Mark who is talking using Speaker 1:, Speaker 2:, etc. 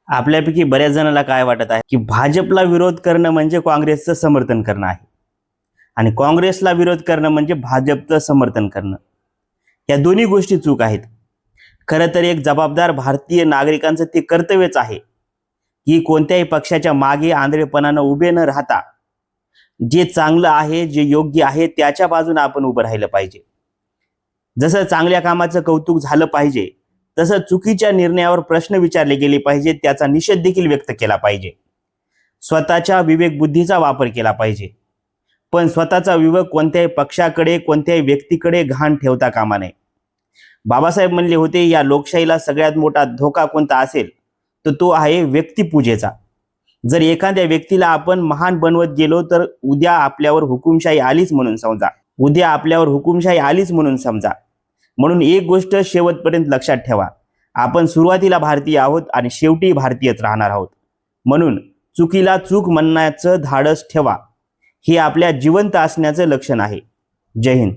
Speaker 1: आपल्यापैकी बऱ्याच जणांना काय वाटत आहे की भाजपला विरोध करणं म्हणजे काँग्रेसचं समर्थन करणं आहे आणि काँग्रेसला विरोध करणं म्हणजे भाजपचं समर्थन करणं. या दोन्ही गोष्टी चूक आहेत. खरं तर एक जबाबदार भारतीय नागरिकांचं ते कर्तव्यच आहे की कोणत्याही पक्षाच्या मागे आंधळेपणानं उभे न राहता जे चांगलं आहे, जे योग्य आहे त्याच्या बाजूने आपण उभं राहिलं पाहिजे. जसं चांगल्या कामाचं कौतुक झालं पाहिजे, तसं चुकीच्या निर्णयावर प्रश्न विचारले गेले पाहिजेत, त्याचा निषेध देखील व्यक्त केला पाहिजे. स्वतःच्या विवेकबुद्धीचा वापर केला पाहिजे, पण स्वतःचा विवेक कोणत्याही पक्षाकडे, कोणत्याही व्यक्तीकडे घाण ठेवता कामा नये. बाबासाहेब म्हणले होते, या लोकशाहीला सगळ्यात मोठा धोका कोणता असेल तर तो आहे व्यक्तिपूजेचा. जर एखाद्या व्यक्तीला आपण महान बनवत गेलो तर उद्या आपल्यावर हुकुमशाही आलीच म्हणून समजा. म्हणून एक गोष्ट शेवटपर्यंत लक्षात ठेवा, आपण सुरुवातीला भारतीय आहोत आणि शेवटी भारतीयच राहणार आहोत. म्हणून चुकीला चूक म्हणण्याचं धाडस ठेवा. हे आपल्या जिवंत असण्याचं लक्षण आहे. जय हिंद.